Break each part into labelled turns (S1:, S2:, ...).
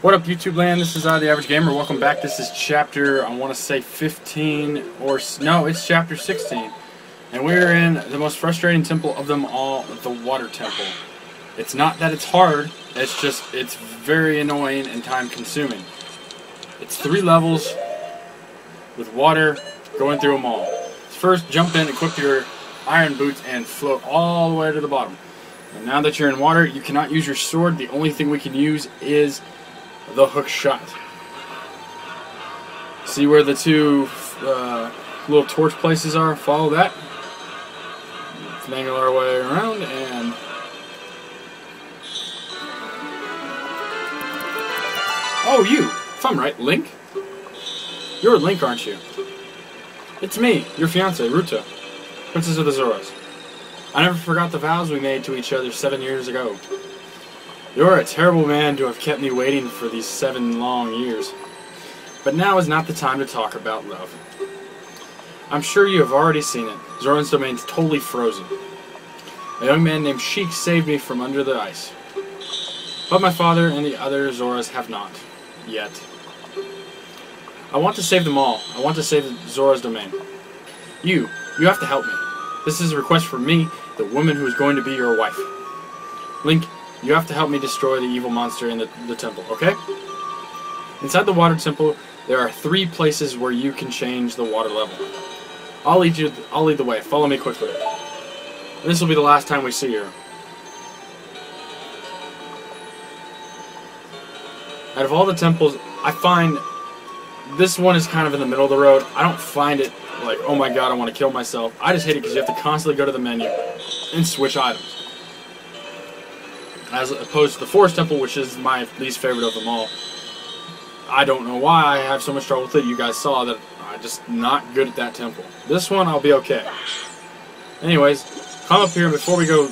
S1: What up, YouTube land? This is The Average Gamer. Welcome back. This is chapter, I want to say 15, or no, it's chapter 16. And we're in the most frustrating temple of them all, the water temple. It's not that it's hard, it's just, it's very annoying and time consuming. It's 3 levels with water going through them all. First, jump in, equip your iron boots, and float all the way to the bottom. And now that you're in water, you cannot use your sword. The only thing we can use is the hook shot. See where the 2 little torch places are? Follow that. Finagle our way around and oh, you! If I'm right, Link? You're Link, aren't you? It's me, your fiancé, Ruta, Princess of the Zoras. I never forgot the vows we made to each other 7 years ago. You're a terrible man to have kept me waiting for these 7 long years. But now is not the time to talk about love. I'm sure you have already seen it. Zoran's domain is totally frozen. A young man named Sheik saved me from under the ice. But my father and the other Zoras have not. Yet. I want to save them all. I want to save Zora's domain. You have to help me. This is a request from me, the woman who is going to be your wife. Link, you have to help me destroy the evil monster in the temple, okay? Inside the water temple, there are 3 places where you can change the water level. I'll lead the way. Follow me quickly. This will be the last time we see her. Out of all the temples, I find this one is kind of in the middle of the road. I don't find it like, oh my god, I want to kill myself. I just hate it because you have to constantly go to the menu and switch items. As opposed to the Forest Temple, which is my least favorite of them all. I don't know why I have so much trouble with it. You guys saw that I'm just not good at that temple. This one, I'll be okay. Anyways, come up here before we go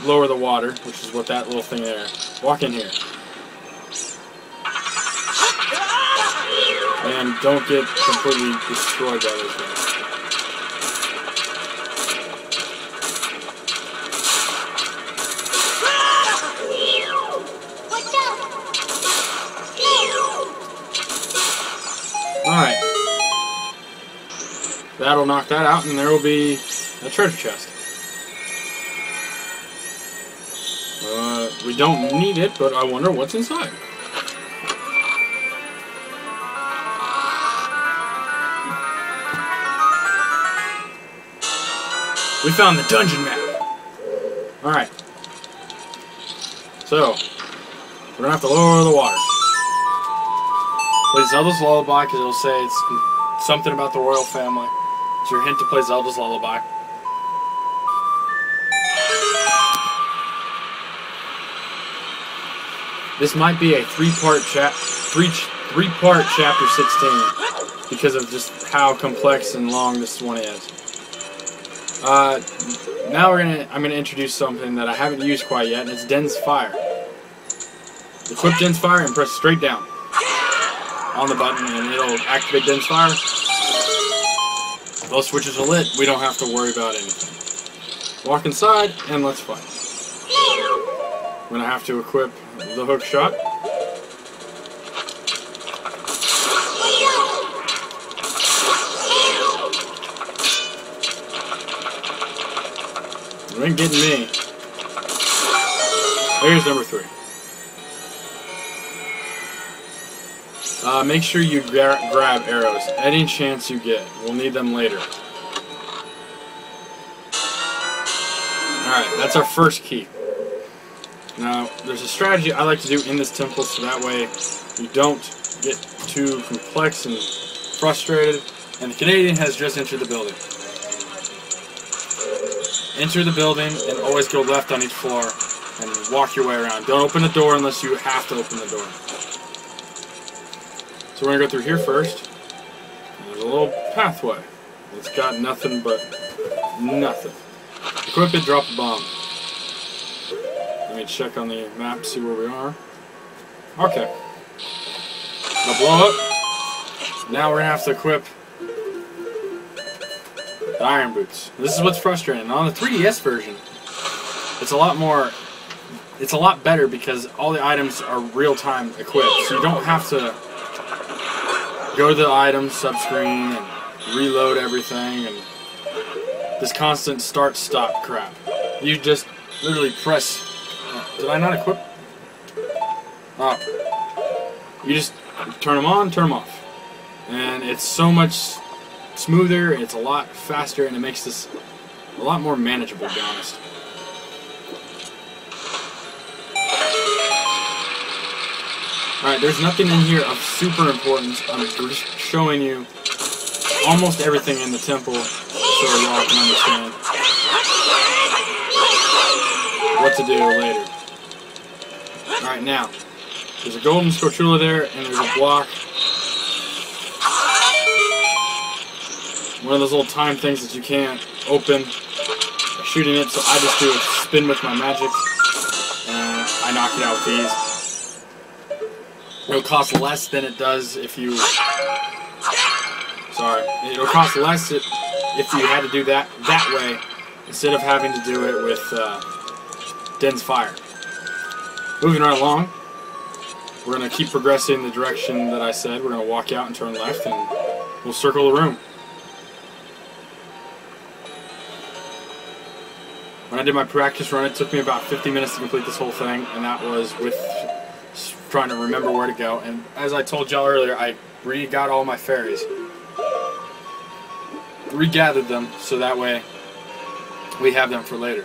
S1: lower the water, which is what that little thing there. Walk in here. And don't get completely destroyed by this guy. Alright. That'll knock that out, and there will be a treasure chest. We don't need it, but I wonder what's inside. We found the dungeon map. Alright. So, we're gonna have to lower the water. Play Zelda's Lullaby, because it'll say it's something about the royal family. It's your hint to play Zelda's Lullaby. This might be a 3-part three-part chapter 16 because of just how complex and long this one is. Now I'm gonna introduce something that I haven't used quite yet, and it's Den's Fire. Equip Den's Fire and press straight down on the button, and it'll activate Den's Fire. Those switches are lit. We don't have to worry about anything. Walk inside, and let's fight. I'm gonna have to equip the hook shot. You ain't getting me. Here's number 3. Make sure you grab arrows. Any chance you get. We'll need them later. Alright, that's our first key. Now, there's a strategy I like to do in this temple so that way you don't get too complex and frustrated. And the Canadian has just entered the building. Enter the building and always go left on each floor and walk your way around. Don't open the door unless you have to open the door. So we're going to go through here first. There's a little pathway. It's got nothing but nothing. Equip it, drop a bomb. Let me check on the map, see where we are. Okay. I'll blow up. Now we're going to have to equip the iron boots. This is what's frustrating. On the 3DS version, it's a lot more it's a lot better because all the items are real-time equipped, so you don't have to go to the items sub-screen and reload everything and this constant start-stop crap. You just literally press... did I not equip? Oh. You just turn them on, turn them off. And it's so much smoother, it's a lot faster, and it makes this a lot more manageable, to be honest. Alright, there's nothing in here of super importance. I'm just showing you almost everything in the temple so y'all can understand what to do later. Alright, now, there's a golden Scorchula there, and there's a block. One of those little time things that you can't open by shooting it, so I just do a spin with my magic, and I knock it out with these. It'll cost less than it does if you... Sorry. It'll cost less if you had to do that way, instead of having to do it with Den's Fire. Moving right along, we're going to keep progressing the direction that I said. We're going to walk out and turn left, and we'll circle the room. When I did my practice run, it took me about 50 minutes to complete this whole thing, and that was with trying to remember where to go. And as I told y'all earlier, I re-got all my fairies. Regathered them, so that way we have them for later.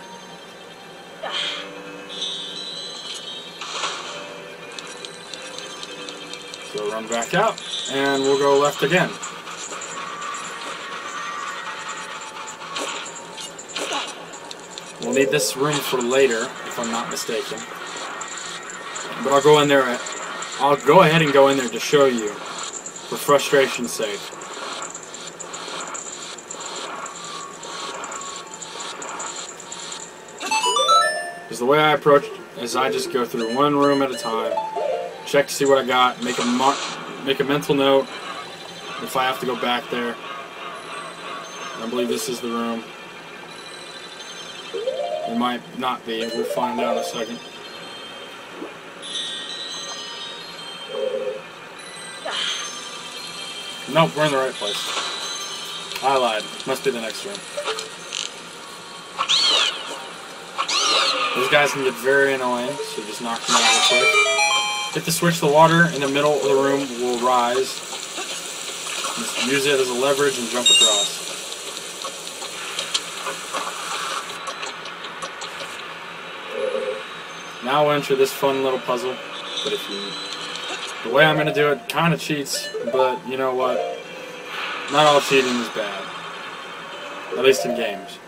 S1: So run back out, and we'll go left again. We'll need this room for later, if I'm not mistaken. But I'll go in there. I'll go ahead and go in there to show you, for frustration's sake. Because the way I approach is I just go through one room at a time, check to see what I got, make a mental note if I have to go back there. I believe this is the room. It might not be. We'll find out in a second. Nope, we're in the right place. I lied. Must be the next room. These guys can get very annoying, so just knock them out real quick. Hit the switch, the water in the middle of the room will rise. Just use it as a leverage and jump across. Now we'll enter this fun little puzzle, but if you... The way I'm going to do it kind of cheats, but you know what? Not all cheating is bad. At least in games.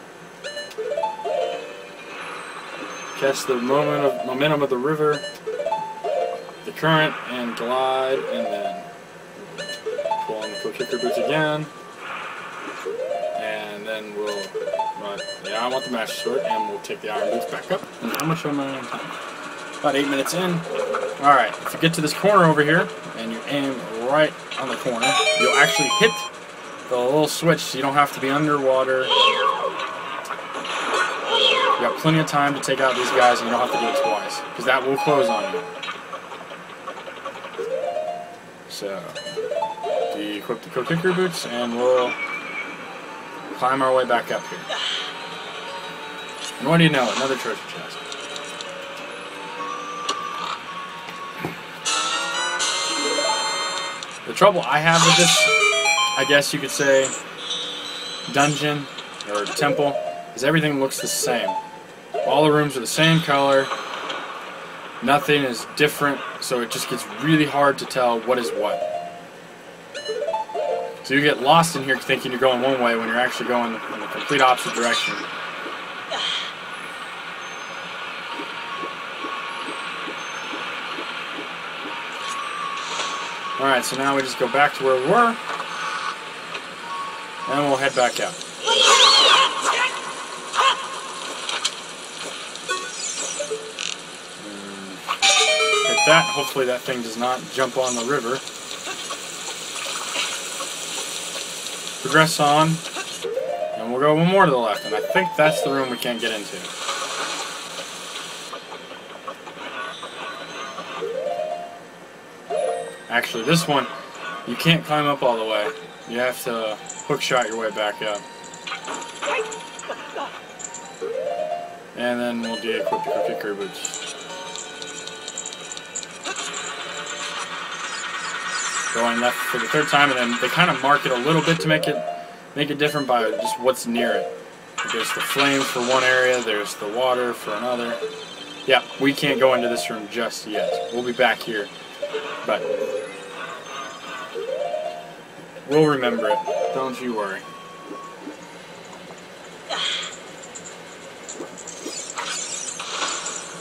S1: Catch the momentum of the river, the current, and glide, and then pull on the kicker boots again. And then we'll... yeah, I want the Master Sword, and we'll take the iron boots back up. And how much am I on time? About 8 minutes in. Alright, if you get to this corner over here, and you aim right on the corner, you'll actually hit the little switch, so you don't have to be underwater. You got plenty of time to take out these guys, and you don't have to do it twice, because that will close on you. So, de-equip the kicker boots, and we'll climb our way back up here. And what do you know? Another treasure chest. The trouble I have with this, I guess you could say, dungeon or temple, is everything looks the same. All the rooms are the same color. Nothing is different, so it just gets really hard to tell what is what. So you get lost in here thinking you're going one way when you're actually going in the complete opposite direction. Alright, so now we just go back to where we were, and we'll head back out. Hit that. Hopefully that thing does not jump on the river. Progress on, and we'll go one more to the left, and I think that's the room we can't get into. Actually, this one, you can't climb up all the way. You have to hook shot your way back up. And then we'll de-equip the cookie boots. Going left for the third time, and then they kind of mark it a little bit to make it different by just what's near it. There's the flames for one area, there's the water for another. Yeah, we can't go into this room just yet. We'll be back here, but we'll remember it. Don't you worry.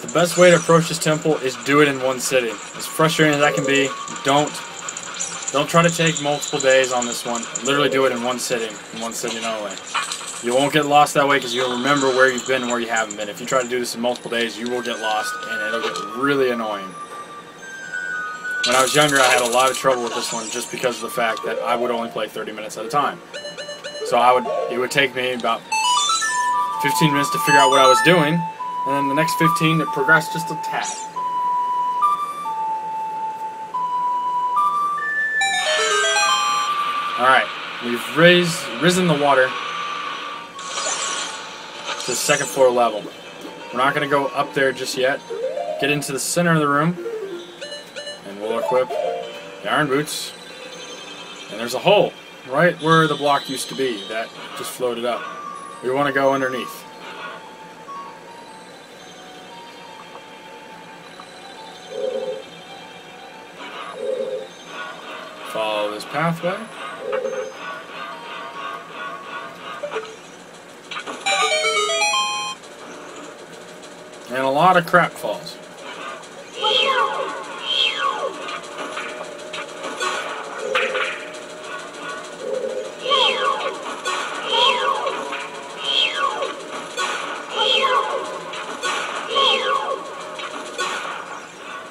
S1: The best way to approach this temple is do it in one sitting. As frustrating as that can be, don't try to take multiple days on this one. Literally do it in one sitting only. You won't get lost that way because you'll remember where you've been and where you haven't been. If you try to do this in multiple days, you will get lost and it'll get really annoying. When I was younger, I had a lot of trouble with this one just because of the fact that I would only play 30 minutes at a time. So it would take me about 15 minutes to figure out what I was doing, and then the next 15 it progressed just a tad. Alright, we've risen the water to the second floor level. We're not going to go up there just yet. Get into the center of the room, and we'll equip the iron boots. And there's a hole right where the block used to be that just floated up. We want to go underneath. Follow this pathway. And a lot of crap falls.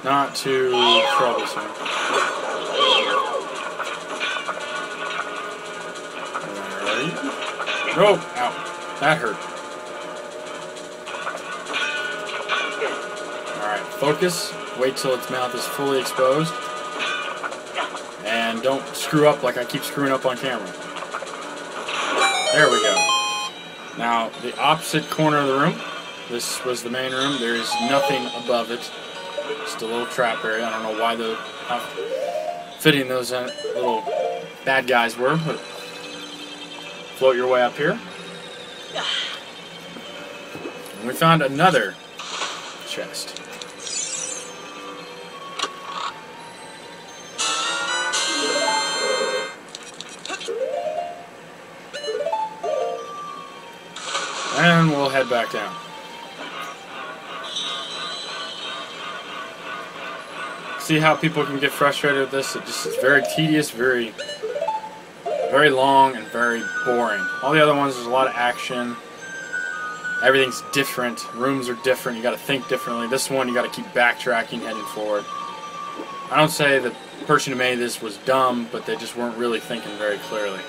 S1: Not too troublesome. Oh, ow. That hurt. Alright, focus. Wait till its mouth is fully exposed. And don't screw up like I keep screwing up on camera. There we go. Now, the opposite corner of the room. This was the main room. There is nothing above it. Just a little trap area. I don't know how fitting those little bad guys were, but float your way up here. And we found another chest. And we'll head back down. See how people can get frustrated with this? It's very tedious, very long, and very boring. All the other ones, there's a lot of action. Everything's different. Rooms are different. You got to think differently. This one, you got to keep backtracking, heading forward. I don't say the person who made this was dumb, but they just weren't really thinking very clearly.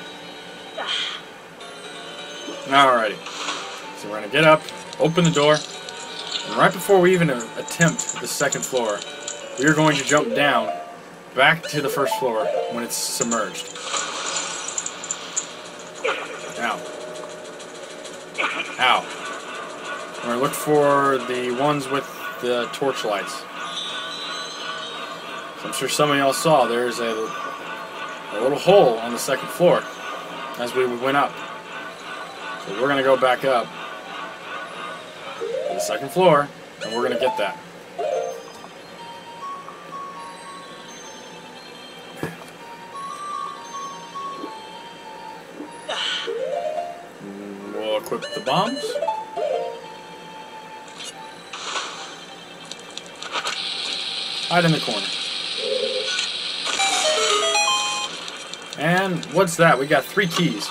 S1: Alrighty. So we're going to get up, open the door, and right before we even attempt the second floor, we are going to jump down back to the first floor when it's submerged. Ow. Ow. We're going to look for the ones with the torch lights. So I'm sure some of y'all saw there's a little hole on the second floor as we went up. So we're going to go back up to the second floor, and we're going to get that. We'll equip the bombs. Hide in the corner. And what's that? We got 3 keys.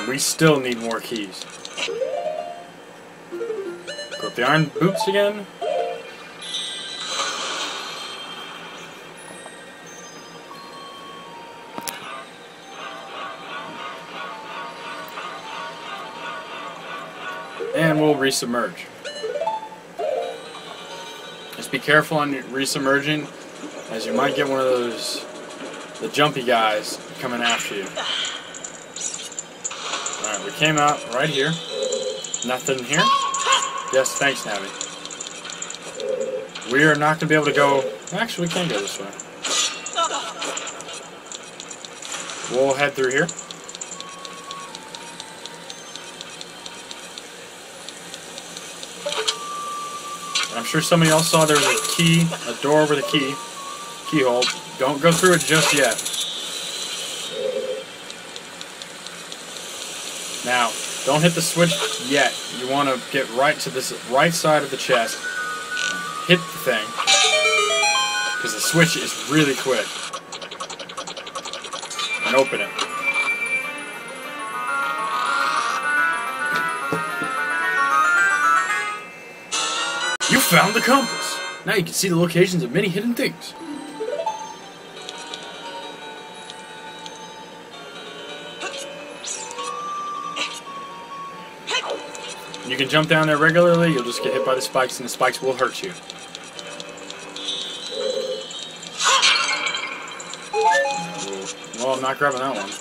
S1: We still need more keys. Equip the iron boots again. And we'll resubmerge. This Just be careful on resubmerging, as you might get one of those, the jumpy guys coming after you. Alright, we came out right here. Nothing here. Yes, thanks, Navi. We are not going to be able to go... Actually, we can go this way. We'll head through here. And I'm sure somebody else saw there was a key, a door over the keyhole. Don't go through it just yet. Now, don't hit the switch yet. You want to get right to this right side of the chest. Hit the thing. Because the switch is really quick. And open it. You found the compass! Now you can see the locations of many hidden things. You can jump down there regularly, you'll just get hit by the spikes, and the spikes will hurt you. Well, I'm not grabbing that one.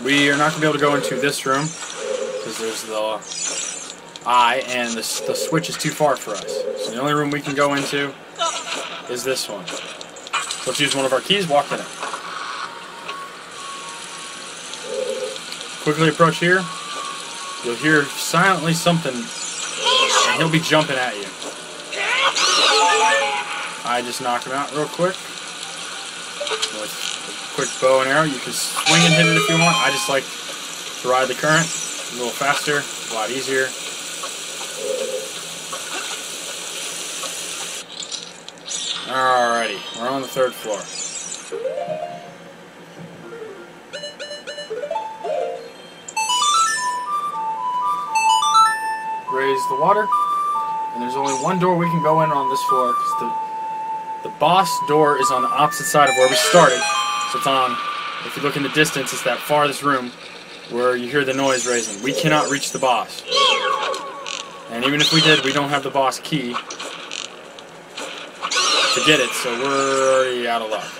S1: We are not going to be able to go into this room, because there's the eye, and the switch is too far for us. So the only room we can go into is this one. So let's use one of our keys, walk in it. Quickly approach here. You'll hear silently something, and he'll be jumping at you. I just knocked him out real quick. With a quick bow and arrow, you can swing and hit it if you want. I just like to ride the current a little faster, a lot easier. Alrighty, we're on the 3rd floor. Raise the water, and there's only one door we can go in on this floor, because the boss door is on the opposite side of where we started. So it's on, if you look in the distance, it's that farthest room where you hear the noise raising. We cannot reach the boss. And even if we did, we don't have the boss key to get it, so we're already out of luck.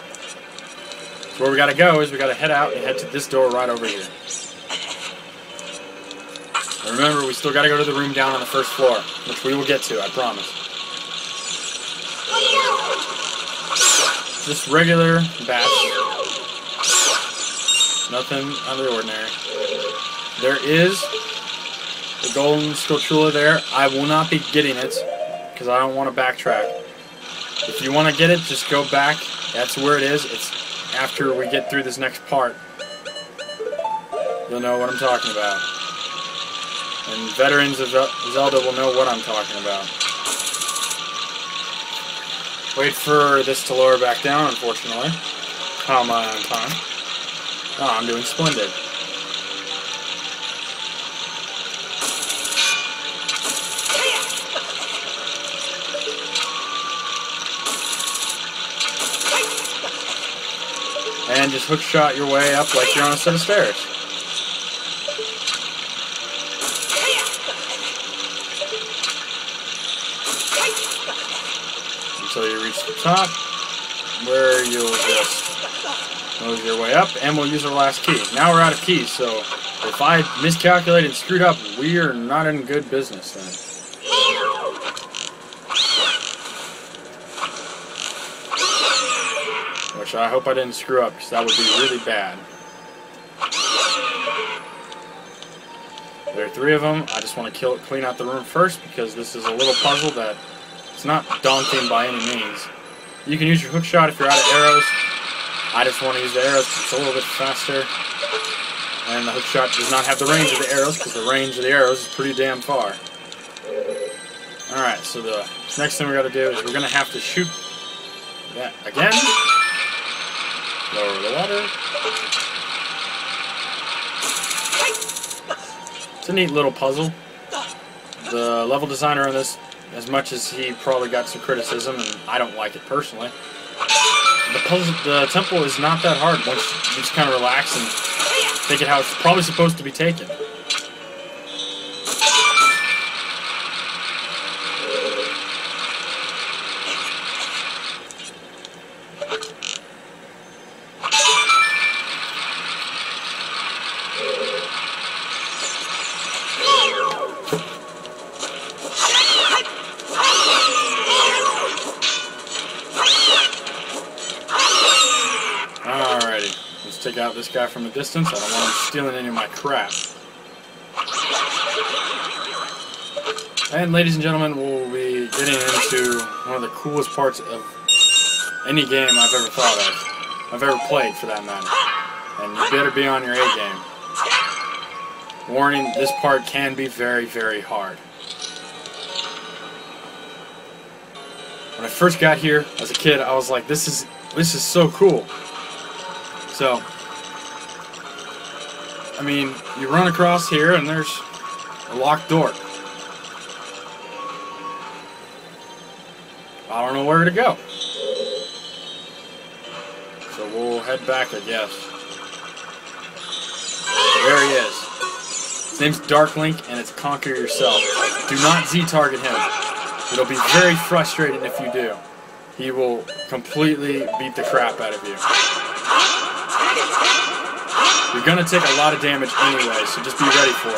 S1: So where we gotta go is we gotta head out and head to this door right over here. And remember, we still gotta go to the room down on the 1st floor, which we will get to, I promise. Just regular bats. Nothing out of the ordinary. There is the golden Skulltula there. I will not be getting it, because I don't want to backtrack. If you want to get it, just go back. That's where it is. It's after we get through this next part. You'll know what I'm talking about. And veterans of Zelda will know what I'm talking about. Wait for this to lower back down, unfortunately. How am I on time? Oh, I'm doing splendid. And just hook shot your way up like you're on a set of stairs. Until you reach the top, where you'll just move your way up, and we'll use our last key. Now we're out of keys, so if I miscalculated and screwed up, we are not in good business then. Which I hope I didn't screw up, because that would be really bad. There are 3 of them. I just want to clean out the room first, because this is a little puzzle that it's not daunting by any means. You can use your hook shot if you're out of arrows. I just want to use the arrows because it's a little bit faster. And the hook shot does not have the range of the arrows, because the range of the arrows is pretty damn far. Alright, so the next thing we got to do is we're going to have to shoot that again. Lower the water. It's a neat little puzzle. The level designer on this, as much as he probably got some criticism, and I don't like it personally, the temple is not that hard once you just kind of relax and take it how it's probably supposed to be taken. out this guy from a distance. I don't want him stealing any of my crap. And ladies and gentlemen, we'll be getting into one of the coolest parts of any game I've ever thought of. I've ever played, for that matter. And you better be on your A game. Warning, this part can be very, very hard. When I first got here as a kid, I was like, this is so cool. So, I mean, you run across here and there's a locked door. I don't know where to go. So we'll head back, I guess. There he is. His name's Dark Link, and it's Conquer Yourself. Do not Z-target him. It'll be very frustrating if you do. He will completely beat the crap out of you. You're gonna take a lot of damage anyway, so just be ready for it.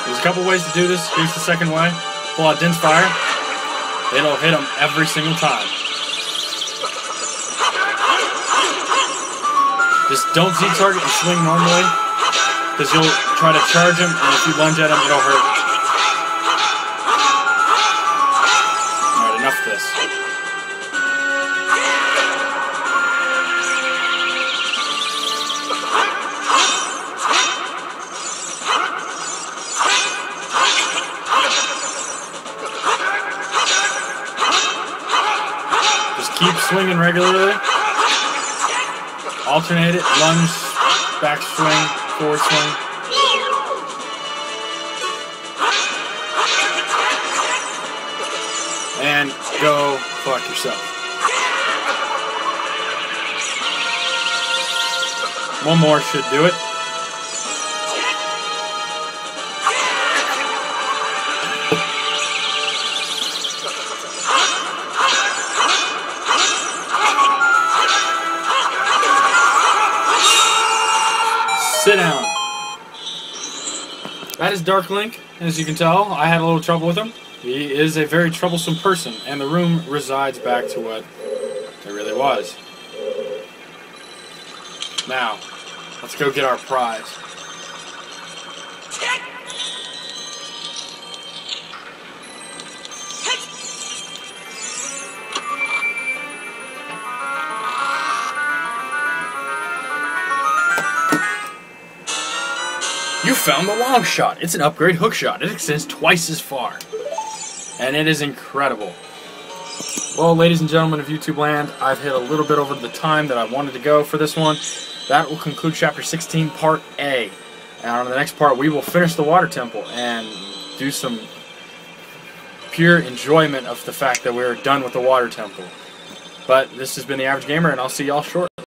S1: There's a couple ways to do this. Here's the second way. Pull out Din's Fire. It'll hit him every single time. Just don't Z-target and swing normally, because you'll try to charge him, and if you lunge at him, it'll hurt. Alright, enough of this. Keep swinging regularly. Alternate it. Lunge, back swing, forward swing. And go fuck yourself. One more should do it. Sit down. That is Dark Link, as you can tell. I had a little trouble with him. He is a very troublesome person, and the room resides back to what it really was. Now, let's go get our prize. You found the long shot. It's an upgrade hook shot. It extends twice as far. And it is incredible. Well, ladies and gentlemen of YouTube land, I've hit a little bit over the time that I wanted to go for this one. That will conclude Chapter 16, Part A. And on the next part, we will finish the Water Temple and do some pure enjoyment of the fact that we're done with the Water Temple. But this has been The Average Gamer, and I'll see y'all shortly.